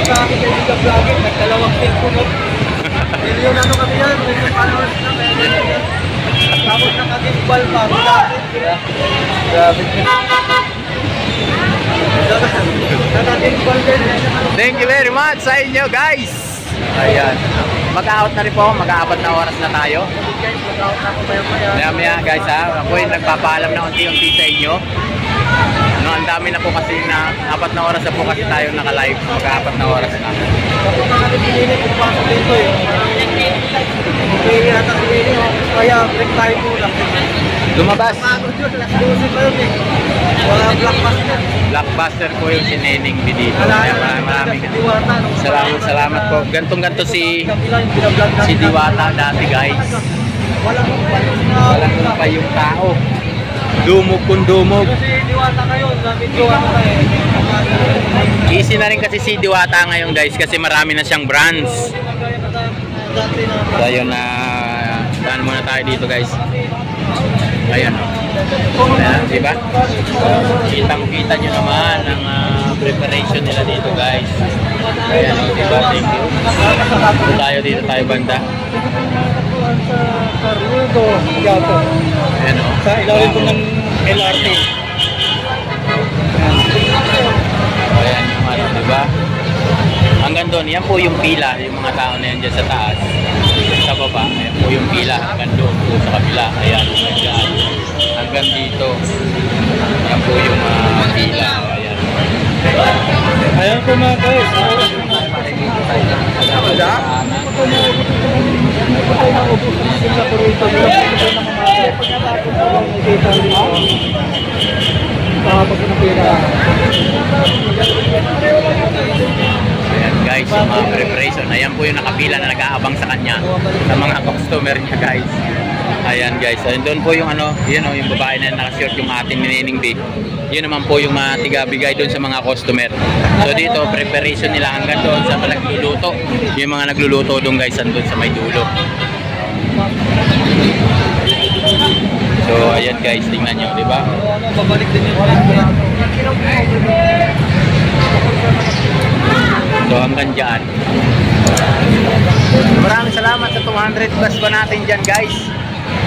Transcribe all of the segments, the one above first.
sa akin kaibigan vlogger, nagdalawang cellphone mo. Million ano kami yan, million followers na meron yan. Tapos nakagimbal pa, grabe. Nakagimbal din. Thank you very much sa inyo guys. Ayan. Mag-out na rin po, mag-aapat na oras na tayo. Guys, mag-out na ako maya-maya. Maya guys ha, ako yung nagpapaalam na unti-unti sa inyo. No, ang dami na po kasi na 4 na oras na po kasi tayo naka-live. Mag-4 na oras na. Ako mga nagpilinig kung pasok dito eh. Hindi yata pilinig oh. Kaya break tayo muna. Lumabas. Pagod yun, alas 12 pa yun eh. Wala blockbuster. Blockbuster po yung si Neneng B dito. Maraming salamat po. Gantong-ganto si Diwata dati guys. Walang pa yung tao. Dumog kung dumog. Kasi Diwata ngayon, medyo ano na eh. Easy na rin kasi si Diwata ngayon guys kasi marami na siyang brands. So ayun na, daan muna tayo dito guys. Ayan. Ayan, diba? Kitang-kita nyo naman ang preparation nila dito guys. Ayan, diba? Thank you. Dito tayo banda. Ayan o. Sa ilalim po ng LRT. Ayan yung ano, diba? Hanggang doon, yan po yung pila, yung mga tao na yan dyan sa taas. Sa baba, ayan po yung pila. Hanggang doon po sa kabila. Ayan, hanggang dito. Yan po yung pila. Ayan. Ayan po mga guys. Ayan guys, yung mga preparation. Ayan po yung nakapila na nag-aabang sa kanya, sa mga customer niya guys. Ayan guys, ayun doon po yung ano, yun o, yung babae na nakashort yung atin ni Neneng B. Yun naman po yung tiga-bigay doon sa mga customer. So dito, preparation nila hanggang doon sa nagluluto. Yung mga nagluluto doon guys, doon sa may dulo. So ayan guys, tingnan nyo, di ba? Babalik din yung So hanggang dyan. Maraming salamat sa 200 plus ba natin dyan guys.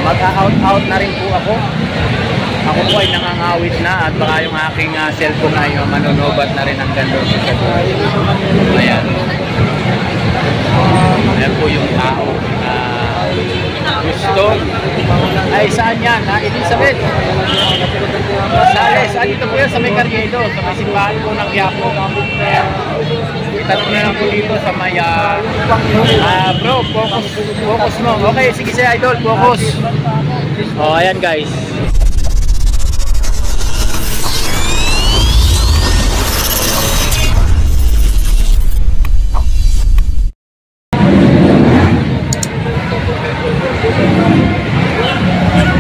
Mag-out na rin po ako. Ako po ay nangangawit na at baka yung aking cellphone ay manunobat na rin hanggang doon sa dulo. Ayan. Ayan po yung tao na gusto. Ay saan yan? Elizabeth. Sales. Dito po yan sa may Carriedo. Sa may simbahan po ng Quiapo. Itanong na lang po dito sa may bro, focus mo. Okay, sige si Idol, focus. Oh, ayan guys.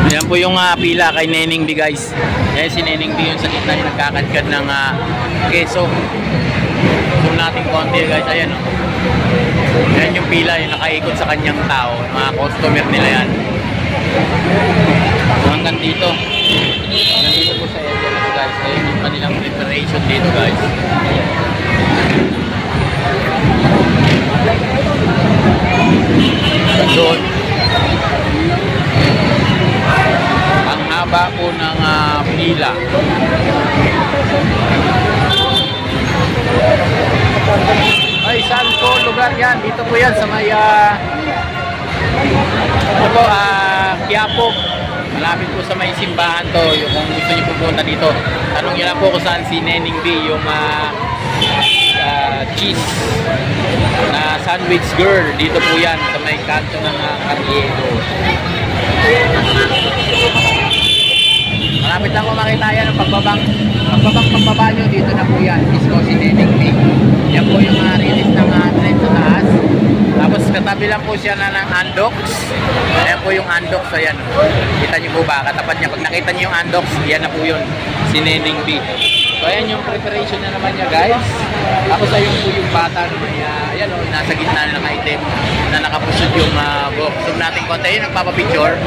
Ayan po yung pila kay Neneng B guys. Ayan si Neneng B yung sa gitna yung nagkakadkad ng keso. Zoom natin konti guys. Ayan o. Ayan yung pila yung nakaikot sa kanyang tao. Mga customer nila yan. So, hanggang dito. Hanggang dito po sa area na guys. Ayan yung kanilang preparation dito guys. Doon. Ang haba po ng pila. Ay, saan po lugar yan? Dito po yan sa may Quiapo. Malapit po sa may simbahan to. Yung kung gusto niyo pupunta dito, tanong niyo lang po kung saan si Neneng B, yung cheese na sandwich girl. Dito po yan sa may kanto ng Carriedo. Malapit lang kung makita yan ang pagbaba nyo, dito na po yan. Mismo si Neneng B. Yan po yung release ng trend sa taas. Tapos katabi lang po siya ng Andox. Ayan po yung Andox. Ayan. Kita nyo po ba? Katapat niya. Pag nakita nyo yung Andox, yan na po yun. Si Neneng B. So ayan yung preparation na naman niya guys. Tapos ayun po yung bata na may, ayan o, nasa gitna na nakaitim na nakapusod yung box. Zoom natin konti. Ayan, nagpapapicture.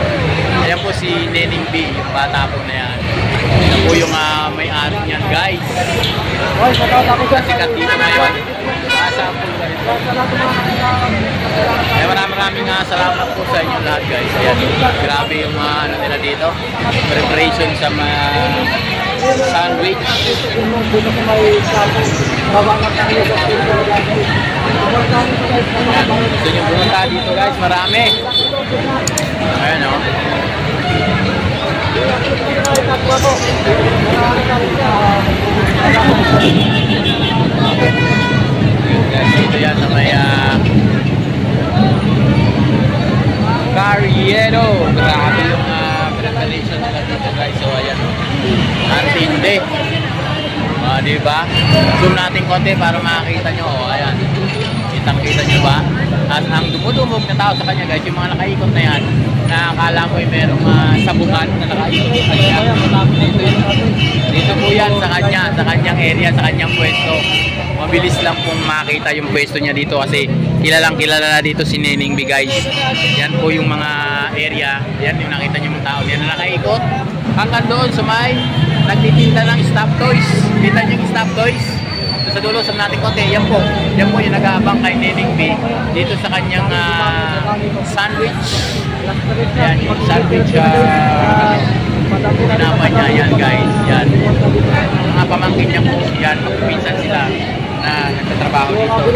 Ayan po si Neneng B. Yung bata po na yan. Ayan po yung may-ari niyan guys. Sikat dito ngayon. Sa Kaya maraming salamat po sa inyo lahat guys. Ayan, grabe yung ano nila dito. Preparation sa sandwich. Gusto nyo pumunta dito guys, marami. Ayan o. Dito yan sa may Carriero. Grabe yung preparation nila dito guys. So ayan o. Ang tindi. Diba? Zoom natin konti para makakita nyo. Ayan. Kitang-kita nyo ba? At ang dumudumog na tao sa kanya guys, yung mga nakaikot na yan, na akala mo yung merong sabungan na nakaikot sa kanya. Dito po yan sa kanya, sa kanyang area, sa kanyang pwesto. Mabilis lang pong makita yung pwesto niya dito kasi kilalang kilala na dito si Neneng B guys. Yan po yung mga area, yan yung nakita niyo mga tao. Yan na nakaikot. Hanggang doon sa may nagtitinda ng stop toys. Kita niyo yung stop toys? Sa dulo sa natin konti, yan po yung nag-aabang kay Neneng B dito sa kanyang sandwich. Yan yung sandwich pinapay niya yan guys. Yan mga pamangkin niya po yan, magpipinsan sila na nagtatrabaho dito.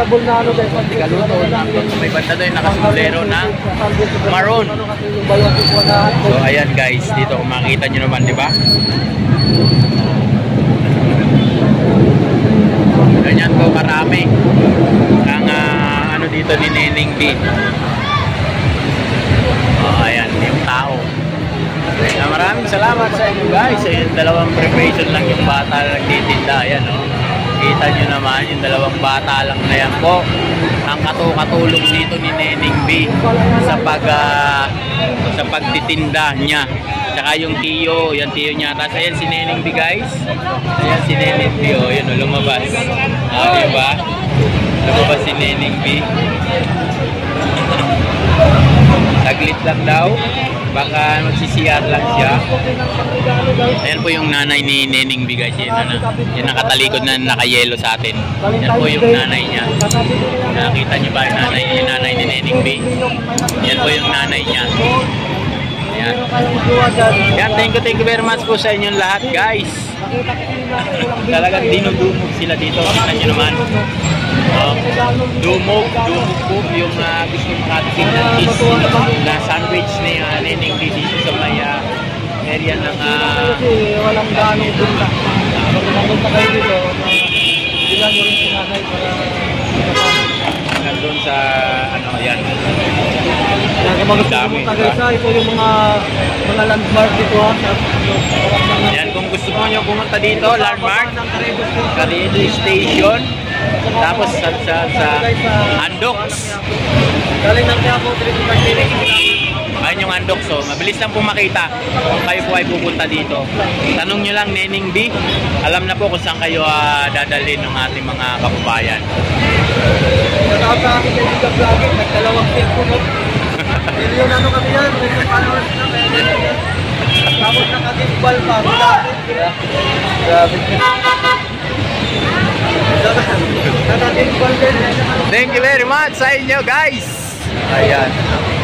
Tigaluto na may banda doon nakasimulero ng maroon. So ayan guys, dito kung makita nyo naman, di ba? Ganyan po karami ang ano dito ni Neneng B. Ayan yung tao. Maraming salamat sa inyo guys. Ayun, dalawang preparation lang yung bata na nagtitinda. Ayan o. Kita nyo naman yung dalawang bata lang na yan po. Ang katulong dito ni Neneng B sa pagtitinda niya. Tsaka yung tiyo, yan tiyo niya. Tapos ayan si Neneng B guys. Ayan si Neneng B o. Yun o, lumabas. Diba? Lumabas si Neneng B. Taglit lang daw. Baka magsisiyar lang siya. Ayan po yung nanay ni Neneng B guys. Yan nakatalikod na nakayelo sa atin. Yan po yung nanay niya. Nakita niyo ba yung nanay ni Neneng B? Yan po yung nanay niya. Yan. Yan, thank you very much po sa inyong lahat guys. Talagang dinudumog sila dito. Kita nyo naman. Dumog po yung gusto makatikim ng cheese na sandwich ni Neneng B dito sa may area ng walang ganong punta. Pag pumunta kayo dito, bilang nyo rin sinanay para nandun sa ano yan. Dami. Ito yung mga landmark dito ha. Yan, kung gusto mo nyo pumunta dito, landmark, Carriedo Station. Tapos sa Andox. Galing ng Quiapo, ayun yung Andox. So, mabilis lang po makita kung kayo po ay pupunta dito. Tanong nyo lang Neneng B. Alam na po kung saan kayo dadalhin ng ating mga kababayan. Sa akin kayo sa vlogging, nagdalawang cellphone. Million ano kami yan, million followers na yan. Tapos nakatibal pa. Grabe. Thank you very much sa inyo guys. Ayan.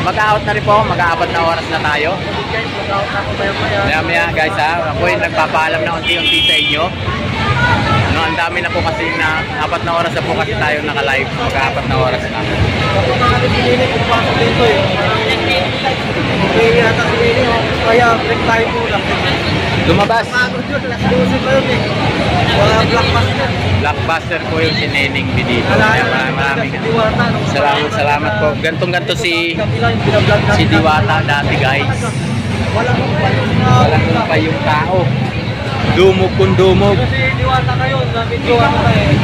Mag-out na rin po, mag-aapat na oras na tayo. Maya guys ha, ako yung nagpapaalam na unti-unti sa inyo. No, ang dami na po kasi na 4 na oras na po kasi tayo naka-live. Mag-aapat na oras na. Kaya break tayo po lang. Lumabas. Blockbuster po yung si Neneng B dito. Maraming salamat po. Gantong-ganto si Diwata dati guys. Walang pa yung tao. Dumog kung dumog. Diwata ngayon, Diwata ngayon.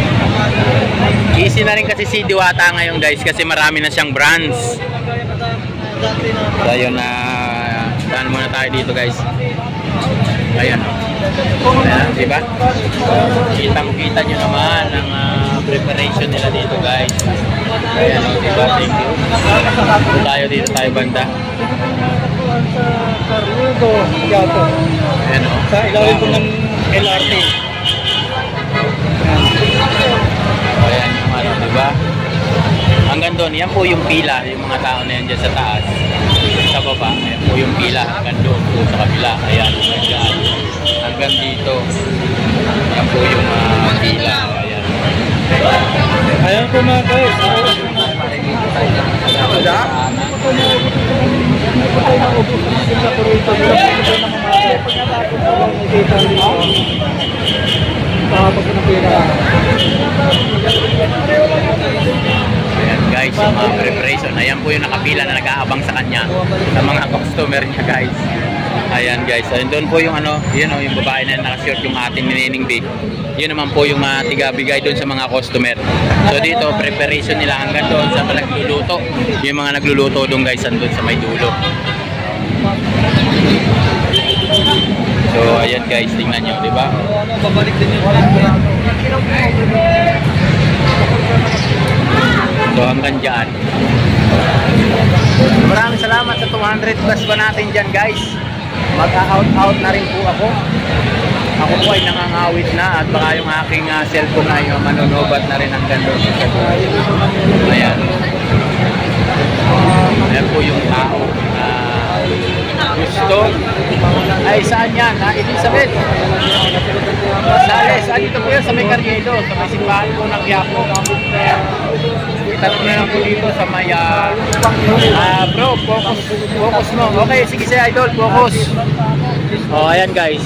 Easy na rin kasi si Diwata ngayon guys kasi marami na siyang brands. Ayun na saan muna tayo dito guys. Ayan. Ayan, diba? Kitang-kita nyo naman ang preparation nila dito guys. Ayan, diba? Thank you. Dito tayo banda. Ayan o. Sa ilalim po ng LRT. Ayan yung ano, diba? hanggang doon. Yan po yung pila, yung mga tao na yan dyan sa taas. Sa baba, ayan po yung pila hanggang doon po sa kabila. Ayan, hanggang dito. Yan po yung pila. Ayan. Ayan po mga guys. Wala? Ayan guys, yung mga preparation. Ayan po yung nakapila na nag-aabang sa kanya sa mga customer niya guys. Ayan guys, ayun doon po yung ano, yun o, yung babae na nakashort yung atin ni Nining B. Yun naman po yung tigabigay doon sa mga customer. So dito, preparation nila hanggang doon sa nagluluto. Yung mga nagluluto doon guys, andun sa may dulo. So ayan guys, tingnan nyo, di ba? Babalik din yung So hanggang dyan. Maraming salamat sa 200 plus ba natin dyan guys. Mag-out na rin po ako. Ako po ay nangangawit na at baka yung aking cellphone na yung manunubat na rin hanggang doon. Ayan. Ayan po yung tao na gusto. Ay saan yan? Elizabeth. Sales. Dito po yan sa may Carriedo. Sa may simbahan po ng Quiapo. Itanong na lang po dito sa may bro, focus mo. Okay, sige si Idol, focus. Oh, ayan guys.